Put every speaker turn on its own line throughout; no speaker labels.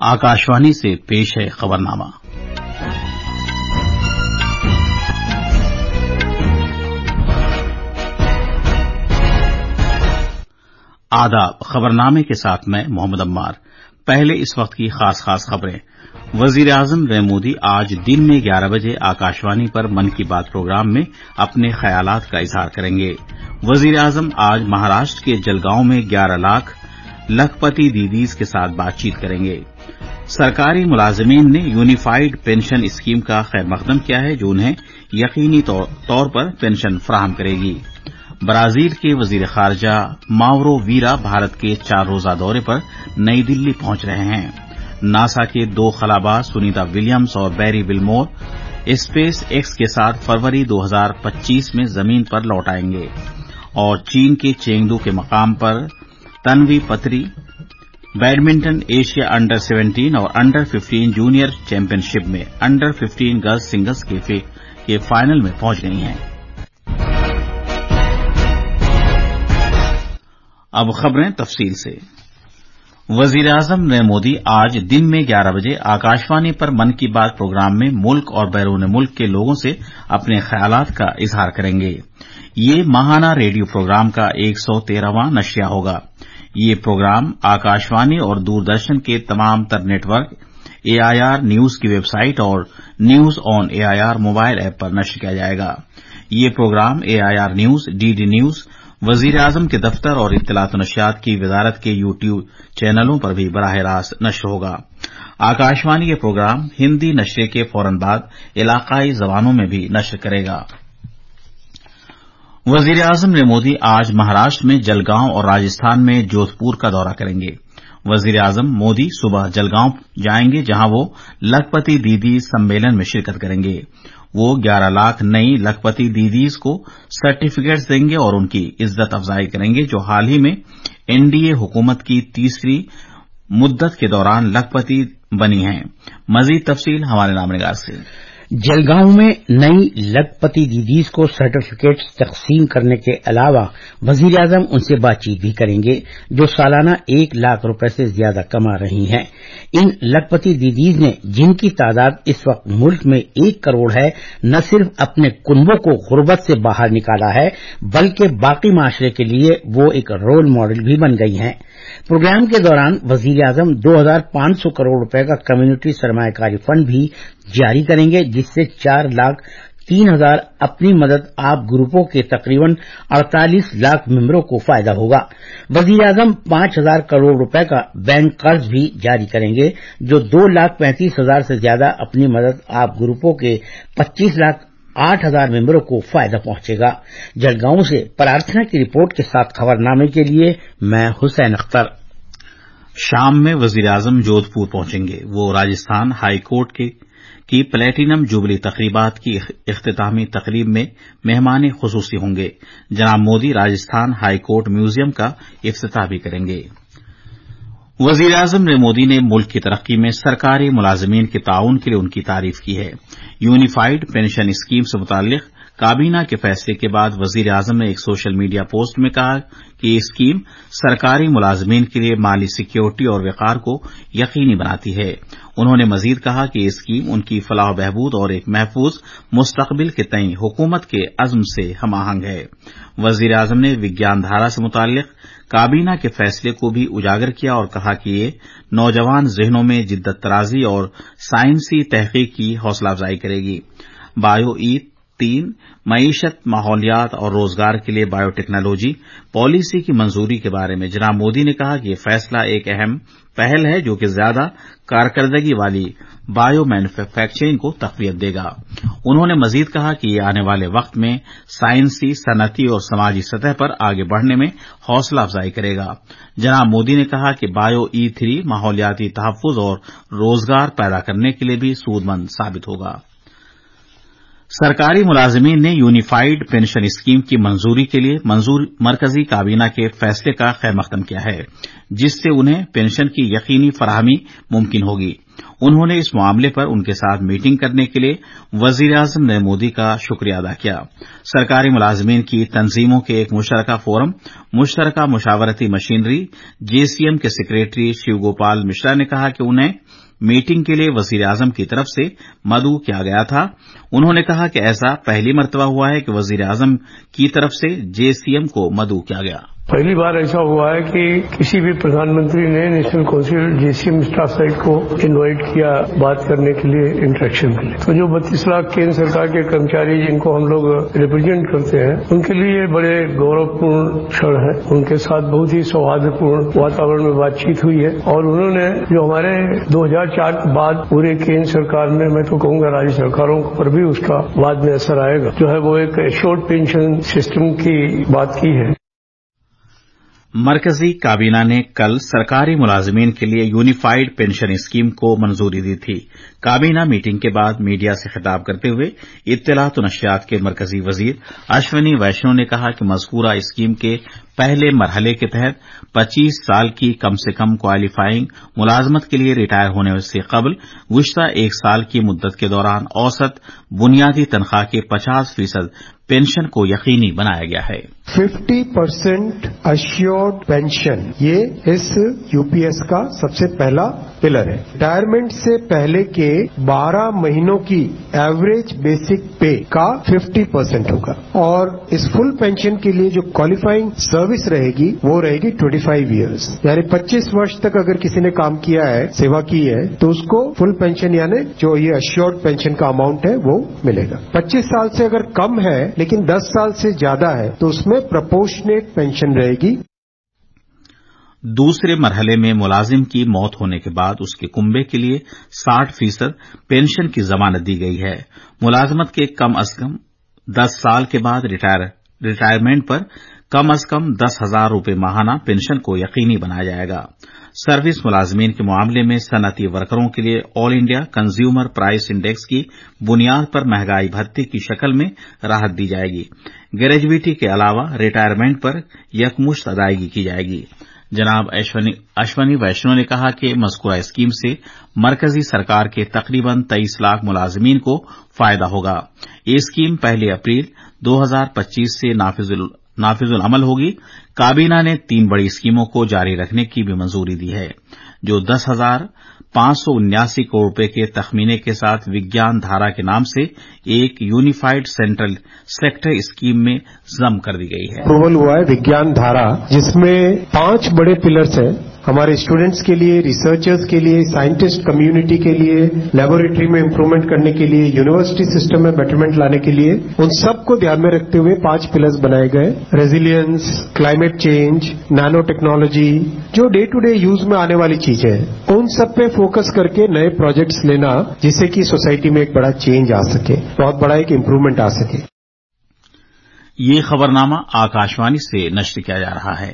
आकाशवाणी से पेश है खबरनामा। आदाब। खबरनामे के साथ मैं मोहम्मद अम्मार। पहले इस वक्त की खास खबरें। वजीर आजम नरेंद्र मोदी आज दिन में 11 बजे आकाशवाणी पर मन की बात प्रोग्राम में अपने ख्यालात का इजहार करेंगे। वजीर आजम आज महाराष्ट्र के जलगांव में 11 लाख लखपति दीदीज के साथ बातचीत करेंगे। सरकारी मुलाजिमीन ने यूनिफाइड पेंशन स्कीम का खैर मकदम किया है, जो उन्हें यकीनी तौर पर पेंशन फराहम करेगी। ब्राजील के वजीर खारजा माउरो वीरा भारत के 4 रोजा दौरे पर नई दिल्ली पहुंच रहे हैं। नासा के 2 खलाबाज सुनीता विलियम्स और बैरी विल्मोर स्पेस एक्स के साथ फरवरी 2025 में जमीन पर लौट आएंगे। और चीन के चेंगडू के मकाम पर तन्वी पत्री बैडमिंटन एशिया अंडर 17 और अंडर 15 जूनियर चैंपियनशिप में अंडर 15 गर्ल्स सिंगल्स के फाइनल में पहुंच गई हैं। अब खबरें तफसील से। वजीर आजम नरेंद्र मोदी आज दिन में 11 बजे आकाशवाणी पर मन की बात प्रोग्राम में मुल्क और बैरून मुल्क के लोगों से अपने ख्यालात का इजहार करेंगे। ये माहाना रेडियो प्रोग्राम का 113वां नशिया होगा। ये प्रोग्राम आकाशवाणी और दूरदर्शन के तमाम तर नेटवर्क, AIR न्यूज की वेबसाइट और news on AIR mobile app पर नश्र किया जाएगा। ये programme AIR news, DD news, वजीर आजम के दफ्तर और इत्तलात व नशियात की वजारत के YouTube चैनलों पर भी बराह रास्त नश्र होगा। आकाशवाणी ये प्रोग्राम हिंदी नश्रे के फौरन बाद इलाकाई जबानों में भी नश्र करेगा। वजीर आजम नरेंद्र मोदी आज महाराष्ट्र में जलगांव और राजस्थान में जोधपुर का दौरा करेंगे। वजीर आजम मोदी सुबह जलगांव जाएंगे, जहां वो लखपति दीदी सम्मेलन में शिरकत करेंगे। वो 11 लाख नई लखपति दीदीज को सर्टिफिकेट्स देंगे और उनकी इज्जत अफजाई करेंगे, जो हाल ही में NDA हुकूमत की तीसरी मुद्दत के दौरान लखपति बनी हैं। मजीद तफसील हमारे नामनिगार से।
जलगांव में नई लखपति दीदीज को सर्टिफिकेट्स तकसीम करने के अलावा वजीर आजम उनसे बातचीत भी करेंगे, जो सालाना 1 लाख रुपए से ज्यादा कमा रही हैं। इन लखपति दीदीज ने, जिनकी तादाद इस वक्त मुल्क में 1 करोड़ है, न सिर्फ अपने कुनबों को गुर्बत से बाहर निकाला है, बल्कि बाकी माशरे के लिए वो एक रोल मॉडल भी बन गई हैं। प्रोग्राम के दौरान वजीर आजम 2500 करोड़ रुपए का कम्युनिटी सरमायाकारी फंड भी जारी करेंगे, जिससे 4,03,000 अपनी मदद आप ग्रुपों के तकरीबन 48 लाख मेंबरों को फायदा होगा। वजीर आजम 5,000 करोड़ रुपए का बैंक कर्ज भी जारी करेंगे, जो 2,35,000 से ज्यादा अपनी मदद आप ग्रुपों के 25,08,000 मेंबरों को फायदा पहुंचेगा। जलगांव से प्रार्थना की रिपोर्ट के साथ खबरनामे के लिए मैं हुसैन अख्तर।
शाम में वजीर आजम जोधपुर पहुंचेंगे। वो राजस्थान हाई कोर्ट की प्लेटिनम जुबली तकरीबात की इख्तितामी तकरीब में मेहमान खुसूसी होंगे। जनाब Modi Rajasthan high court museum का इफ्तिताह भी करेंगे। वजीर आजम नरेंद्र मोदी ने मुल्क की तरक्की में सरकारी मुलाजिमीन के ताउन के लिए उनकी तारीफ की है। यूनिफाइड पेंशन स्कीम से मुताल्लिक काबीना के फैसले के बाद वजीर आजम ने एक सोशल मीडिया पोस्ट में कहा कि ये स्कीम सरकारी मुलाजिमीन के लिए माली सिक्योरिटी और वक़ार को यकीनी बनाती है। उन्होंने मजीद कहा कि ये स्कीम उनकी फलाह बहबूद और एक महफूज मुस्तकबिल के तय हुकूमत के अज़्म से हमाहंग है। वजीर आजम ने विज्ञान धारा से मुताल्लिक काबीना के फैसले को भी उजागर किया और कहा कि ये नौजवान ज़हनों में जिद्दत तराजी और साइंसी तहकीक की हौसला अफजाई करेगी। बायो-E3 मईशत, माहौलियात और रोजगार के लिए बायोटेक्नोलॉजी पॉलिसी की मंजूरी के बारे में जनाब मोदी ने कहा कि यह फैसला एक अहम पहल है, जो कि ज्यादा कारकर्दगी वाली बायो मैन्युफैक्चरिंग को तक़वियत देगा। उन्होंने मजीद कहा कि ये आने वाले वक्त में साइंसी, सनती और समाजी सतह पर आगे बढ़ने में हौसला अफजाई करेगा। जनाब मोदी ने कहा कि बायो-E3 माहौलियाती तहफ़्फ़ुज़ और रोजगार पैदा करने के लिए भी सूदमंद साबित होगा। सरकारी मुलाजिमीन ने यूनिफाइड पेंशन स्कीम की मंजूरी के लिए मरकजी काबीना के फैसले का खैर मकदम किया है, जिससे उन्हें पेंशन की यकीनी फराहमी मुमकिन होगी। انہوں نے اس معاملے پر ان کے ساتھ میٹنگ کرنے کے لیے وزیر اعظم نریندر مودی کا شکریہ ادا کیا۔ سرکاری ملازمین کی تنظیموں کے ایک مشترکہ فورم مشترکہ مشاورتی مشینری JCM کے سیکریٹری شیو گوپال مشرا نے کہا کہ انہیں میٹنگ کے لیے وزیر اعظم کی طرف سے مدعو کیا گیا تھا۔ انہوں نے کہا کہ ایسا پہلی مرتبہ ہوا ہے کہ وزیر اعظم کی طرف سے JCM کو مدعو کیا گیا۔
پہلی بار ایسا ہوا ہے کہ کسی بھی پردھان منتری نے national council JCM staff side کو انوائٹ کیا بات کرنے کے لیے، انٹریکشن کے لیے۔ تو جو 32 لاکھ کیندر سرکار کے کرمچاری جن کو ہم لوگ ریپرزینٹ کرتے ہیں، ان کے لیے یہ بڑے گورو چھڑ ہے۔ ان کے ساتھ بہت ہی سوہاردپورن واتاورن میں بات چیت ہوئی ہے، اور انہوں نے جو ہمارے 2004 کے بعد پورے کیندر سرکار میں، میں تو کہوں گا راجیہ سرکاروں پر بھی اس کا بعد میں اثر آئے گا، جو ہے وہ ایک ایشورڈ پینشن سسٹم کی بات کی ہے۔
مرکزی کابینہ نے کل سرکاری ملازمین کے لیے یونیفائیڈ پینشن اسکیم کو منظوری دی تھی۔ کابینہ میٹنگ کے بعد میڈیا سے خطاب کرتے ہوئے اطلاعات و نشریات کے مرکزی وزیر اشونی ویشنو نے کہا کہ مذکورہ اسکیم کے پہلے مرحلے کے تحت 25 سال کی کم سے کم کوالیفائنگ ملازمت کے لیے ریٹائر ہونے سے قبل گزشتہ ایک سال کی مدت کے دوران اوسط بنیادی تنخواہ کے 50% پینشن کو یقینی بنایا گیا ہے۔
50% اشیورڈ پینشن یہ اس UPS کا سب سے پہلا پلر ہے۔ ریٹائرمنٹ سے پہلے کے 12 مہینوں کی ایوریج بیسک پے کا 50% ہوگا، اور اس فل پینشن کے لیے جو کوالیفائنگ سروس رہے گی وہ رہے گی 25 ایئرس، یعنی 25 ورش تک اگر کسی نے کام کیا ہے، سیوا کی ہے، تو اس کو فل پینشن یعنی جو یہ اشیورڈ پینشن کا اماؤنٹ ہے وہ ملے گا۔ 25 سال سے اگر کم ہے لیکن 10 سال سے زیادہ ہے تو اس میں پرپورشنیٹ پینشن رہے گی۔
دوسرے مرحلے میں ملازم کی موت ہونے کے بعد اس کے کنبے کے لیے 60% پینشن کی ضمانت دی گئی ہے۔ ملازمت کے کم از کم 10 سال کے بعد ریٹائرمنٹ پر کم از کم 10,000 روپے ماہانہ پینشن کو یقینی بنایا جائے گا۔ سروس ملازمین کے معاملے میں صنعتی ورکروں کے لیے آل انڈیا کنزیومر پرائس انڈیکس کی بنیاد پر مہنگائی بھتے کی شکل میں راحت دی جائے گی۔ گریجویٹی کے علاوہ ریٹائرمنٹ پر یکمشت ادائیگی کی جائے گی۔ جناب اشونی ویشنو نے کہا کہ مذکورہ اسکیم سے مرکزی سرکار کے تقریباً 23 لاکھ ملازمین کو فائدہ ہوگا۔ یہ اسکیم 1 اپریل 2025 سے نافذ العمل ہوگی۔ کابینہ نے 3 بڑی اسکیموں کو جاری رکھنے کی بھی منظوری دی ہے، جو 10,579 کروڑ روپے کے تخمینے کے ساتھ وگیان دھارا کے نام سے ایک یونیفائیڈ سینٹرل سیکٹر اسکیم میں ضم کر دی گئی ہے۔
اپروول ہوا ہے وگیان دھارا، جس میں 5 بڑے پلرز ہیں، ہمارے اسٹوڈنٹس کے لیے، ریسرچرز کے لیے، سائنٹسٹ کمیونٹی کے لیے، لیبوریٹری میں امپروومنٹ کرنے کے لیے، یونیورسٹی سسٹم میں بیٹرمنٹ لانے کے لیے، ان سب کو دھیان میں رکھتے ہوئے 5 پلرز بنائے گئے۔ Resilience, climate change, Nano technology, جو ڈے ٹو ڈے یوز میں آنے والی چیزیں ہیں، ان سب پہ فوکس کر کے نئے پروجیکٹس لینا، جس سے کہ سوسائٹی میں ایک بڑا چینج آ سکے، بہت بڑا ایک امپروومنٹ آ سکے۔
یہ خبرنامہ آکاشوانی سے نشر کیا جا رہا ہے۔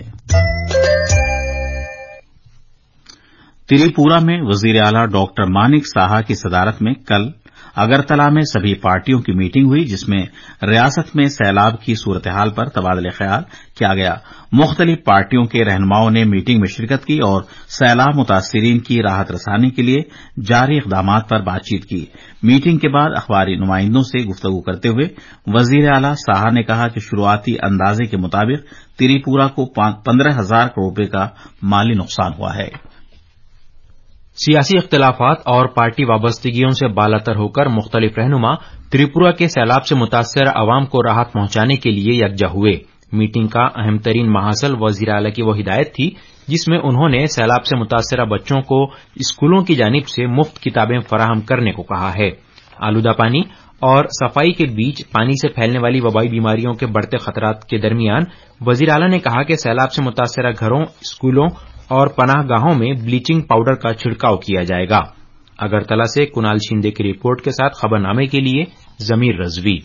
تریپورہ میں وزیر اعلیٰ ڈاکٹر مانک ساہا کی صدارت میں کل اگرتلہ میں سبھی پارٹیوں کی میٹنگ ہوئی، جس میں ریاست میں سیلاب کی صورتحال پر تبادلہ خیال کیا گیا۔ مختلف پارٹیوں کے رہنماؤں نے میٹنگ میں شرکت کی اور سیلاب متاثرین کی راحت رسانی کے لیے جاری اقدامات پر بات چیت کی۔ میٹنگ کے بعد اخباری نمائندوں سے گفتگو کرتے ہوئے وزیر اعلیٰ ساہا نے کہا کہ شروعاتی اندازے کے مطابق تریپورہ کو 15,000 کروڑ روپے کا مالی نقصان ہوا ہے۔
سیاسی اختلافات اور پارٹی وابستگیوں سے بالاتر ہو کر مختلف رہنما تریپورہ کے سیلاب سے متاثر عوام کو راحت پہنچانے کے لیے یکجا ہوئے۔ میٹنگ کا اہم ترین محصل وزیر اعلی کی وہ ہدایت تھی جس میں انہوں نے سیلاب سے متاثرہ بچوں کو اسکولوں کی جانب سے مفت کتابیں فراہم کرنے کو کہا ہے۔ آلودہ پانی اور صفائی کے بیچ پانی سے پھیلنے والی وبائی بیماریوں کے بڑھتے خطرات کے درمیان وزیر اعلی نے کہا کہ سیلاب سے متاثرہ گھروں، اسکولوں اور پناہ گاہوں میں بلیچنگ پاؤڈر کا چھڑکاؤ کیا جائے گا۔ اگرتلہ سے کنال شندے کی رپورٹ کے ساتھ خبرنامے کے لیے ضمیر رضوی۔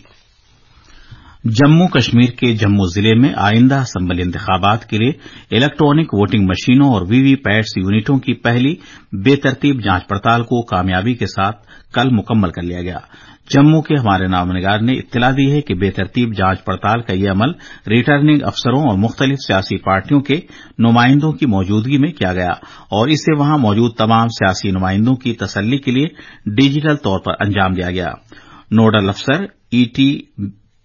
जम्मू कश्मीर के जम्मू जिले में आइंदा असम्बली इंतखाबात के लिए इलेक्ट्रॉनिक वोटिंग मशीनों और वीवीपैट्स यूनिटों की पहली बेतरतीब जांच पड़ताल को कामयाबी के साथ कल मुकम्मल कर लिया गया। जम्मू के हमारे नामनिगार ने इत्तला दी है कि बेतरतीब जांच पड़ताल का यह अमल रिटर्निंग अफसरों और मुख्तलिफ सियासी पार्टियों के नुमाइंदों की मौजूदगी में किया गया और इससे वहां मौजूद तमाम सियासी नुमाइंदों की तसल्ली के लिए डिजिटल तौर पर अंजाम दिया गया। नोडल अफसर ईटी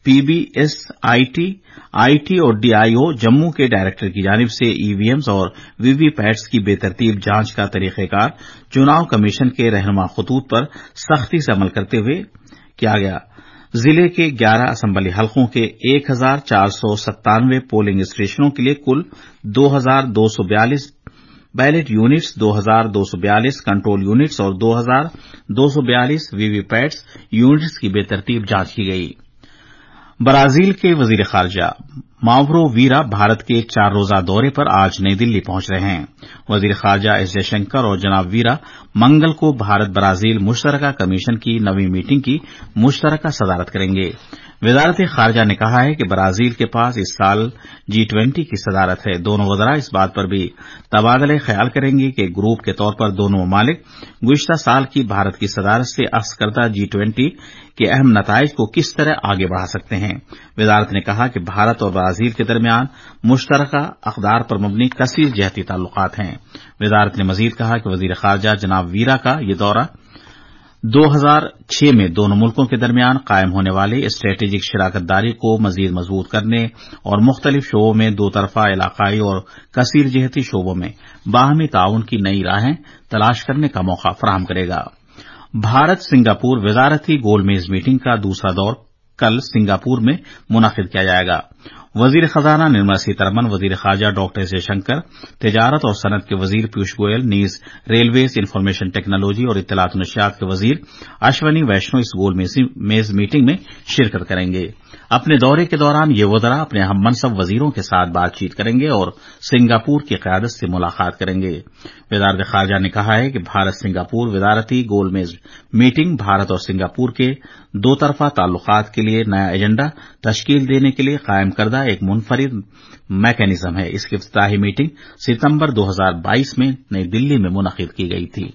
पीबीएस आईटी और डीआईओ जम्मू के डायरेक्टर की जानिब से ईवीएम्स और वीवीपैट्स की बेतरतीब जांच का तरीकाकार चुनाव कमीशन के रहनुमा खतूत पर सख्ती से अमल करते हुए किया गया। जिले के 11 असम्बली हलकों के 1497 पोलिंग स्टेशनों के लिए कुल 2242 बैलेट यूनिट्स, 2242 कंट्रोल यूनिट्स और 2242 वीवीपैट्स यूनिट्स की बेतरतीब जांच की गई। ब्राजील के वजीर खारजा मावरो वीरा भारत के 4 रोजा दौरे पर आज नई दिल्ली पहुंच रहे हैं। वजीर खारजा एस जयशंकर और जनाब वीरा मंगल को भारत ब्राजील मुश्तरका कमीशन की नवी मीटिंग की मुश्तरका सदारत करेंगे। वजारत खारजा ने कहा है कि ब्राजील के पास इस साल G20 की सदारत है। दोनों वज़रा इस बात पर भी तबादले ख्याल करेंगे कि ग्रुप के तौर पर दोनों ममालिक गुज़िश्ता साल की भारत की सदारत से अख्ज़ करदा G20 के अहम नताइज को किस तरह आगे बढ़ा सकते हैं। वजारत ने कहा कि भारत और ब्राजील के दरमियान मुश्तरका अक़दार पर मबनी कसीर जहती ताल्लुकात हैं। वजारत ने मजीद कहा कि वज़ीर ख़ारजा जनाब वीरा का यह दौरा 2006 में दोनों मुल्कों के दरमियान कायम होने वाली स्ट्रेटेजिक शराकतदारी को मजीद मजबूत करने और मुख्तलिफ शोबों में दो तरफा इलाकाई और कसीर जहती शोबों में बाहमी ताउन की नई राहें तलाश करने का मौका फराहम करेगा। भारत सिंगापुर वजारती गोलमेज मीटिंग का दूसरा दौर कल सिंगापुर में मुनक़िद किया जाएगा। वजीर खजाना निर्मला सीतारमण, वजीर खारजा डॉक्टर एस जयशंकर, तिजारत और सनत के वजीर पीयूष गोयल, नीज रेलवेज, इन्फॉर्मेशन टेक्नोलॉजी और इत्तलात नशियात के वजीर अश्वनी वैष्णो इस गोल मेज मीटिंग में शिरकत करेंगे। अपने दौरे के दौरान ये वज़रा अपने हम मनसब वजीरों के साथ बातचीत करेंगे और सिंगापुर की क़यादत से मुलाकात करेंगे। वज़ारत खारजा ने कहा है कि भारत सिंगापुर वज़ारती गोलमेज मीटिंग भारत और सिंगापुर के दो तरफा ताल्लुकात के लिए नया एजेंडा तश्कील देने के लिए कायम करदा एक मुनफरिद मैकेनिज्म है। इसकी इफ्तिताही मीटिंग सितंबर 2022 में नई दिल्ली में मुनक़िद की गई थी।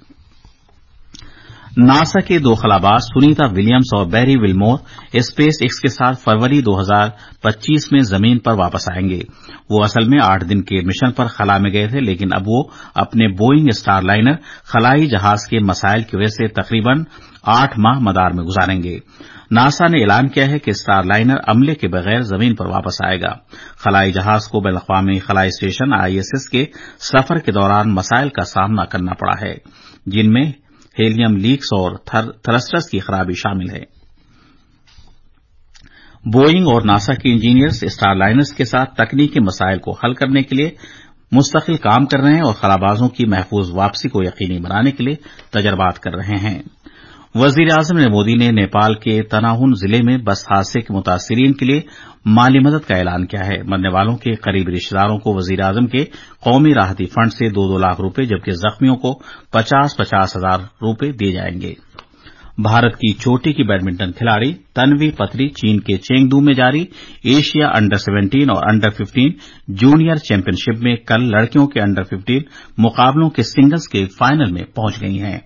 नासा के दो खलाबाज सुनीता विलियम्स और बैरी विलमोर स्पेस एक्स के साथ फरवरी 2025 में जमीन पर वापस आएंगे। वो असल में 8 दिन के मिशन पर खला में गए थे, लेकिन अब वो अपने बोइंग स्टारलाइनर खलाई जहाज के मसाइल की वजह से तकरीबन 8 माह मदार में गुजारेंगे। नासा ने ऐलान किया है कि स्टारलाइनर अमले के बगैर जमीन पर वापस आएगा। खलाई जहाज को बैनुल-अक़वामी खलाई स्टेशन ISS के सफर के दौरान मसाइल का सामना करना पड़ा है, जिनमें हेलियम लीक्स और थ्रस्टर्स की खराबी शामिल है। बोइंग और नासा के इंजीनियर्स स्टारलाइनर्स के साथ तकनीकी मसाइल को हल करने के लिए मुस्तकिल काम कर रहे हैं और खलाबाजों की महफूज वापसी को यकीनी बनाने के लिए तजर्बात कर रहे हैं। वजीर आजम मोदी ने नेपाल के तनाहुन जिले में बस हादसे के मुतासिरीन के लिए माली मदद का ऐलान किया है। मरने वालों के करीबी रिश्तेदारों को वजीर आजम के कौमी राहती फंड से 2-2 लाख रुपए जबकि जख्मियों को 50-50 हजार रुपए दिए जाएंगे। भारत की चोटी की बैडमिंटन खिलाड़ी तन्वी पत्री चीन के चेंगडू में जारी एशिया अंडर 17 और अंडर 15 जूनियर चैंपियनशिप में कल लड़कियों के अंडर 15 मुकाबलों के सिंगल्स के फाइनल में पहुंच गई हैं।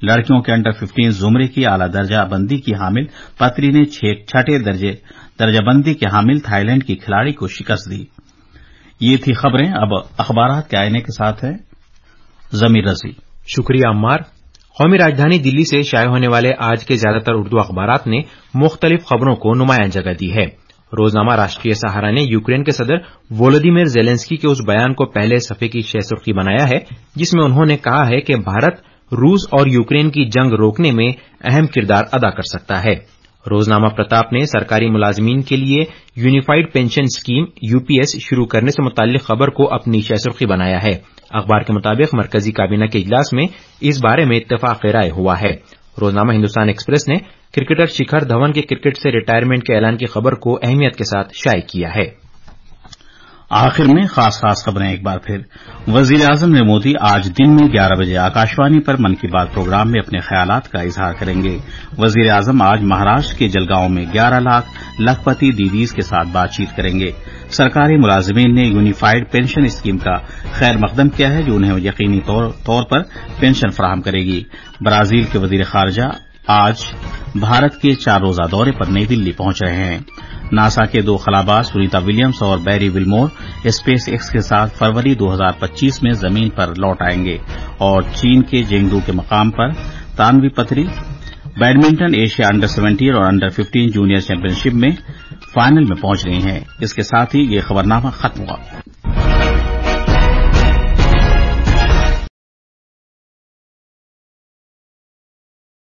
लड़कियों के अंडर 15 जुमरे की आला दर्जा बंदी की हामिल पत्री ने छठे दर्जाबंदी के हामिल थाईलैंड की खिलाड़ी को शिकस्त दी। ये थी खबरें। अब अखबारात के आईने के साथ है जमीर रजी।
शुक्रिया अम्मार। कौमी राजधानी दिल्ली से शाये होने वाले आज के ज्यादातर उर्दू अखबारात ने मुख्तलिफ खबरों को नुमायां जगह दी है। रोजनामा राष्ट्रीय सहारा ने यूक्रेन के सदर वोलोदिमिर जेलेंस्की के उस बयान को पहले सफे की शह सुर्खी बनाया है जिसमें उन्होंने कहा है कि भारत रूस और यूक्रेन की जंग रोकने में अहम किरदार अदा कर सकता है। रोजनामा प्रताप ने सरकारी मुलाजमीन के लिए यूनिफाइड पेंशन स्कीम UPS शुरू करने से मुताल्लिक खबर को अपनी शह सुर्खी बनाया है। अखबार के मुताबिक मरकजी काबीना के इजलास में इस बारे में इत्तेफाक राय हुआ है। रोजनामा हिंदुस्तान एक्सप्रेस ने क्रिकेटर शिखर धवन के क्रिकेट से रिटायरमेंट के ऐलान की खबर को अहमियत के साथ शाये किया है।
आखिर में खास खबरें एक बार फिर। वजीर आजम नरेंद्र मोदी आज दिन में 11 बजे आकाशवाणी पर मन की बात प्रोग्राम में अपने ख्यालात का इजहार करेंगे। वजीर आजम आज महाराष्ट्र के जलगांव में 11 लाख लखपति दीदीज के साथ बातचीत करेंगे। सरकारी मुलाजिमीन ने यूनिफाइड पेंशन स्कीम का खैर मकदम किया है, जो उन्हें यकीनी तौर पर पेंशन फराहम करेगी। ब्राजील के वजीर खारजा आज भारत के 4 रोजा दौरे पर नई दिल्ली पहुंच रहे हैं। नासा के 2 खलाबाज सुनीता विलियम्स और बैरी विलमोर स्पेस एक्स के साथ फरवरी 2025 में जमीन पर लौट आएंगे। और चीन के जेंगडू के मकाम पर तानवी पथरी बैडमिंटन एशिया अंडर 17 और अंडर 15 जूनियर चैंपियनशिप में फाइनल में पहुंच रही हैं। इसके साथ ही ये खबरनामा खत्म हुआ।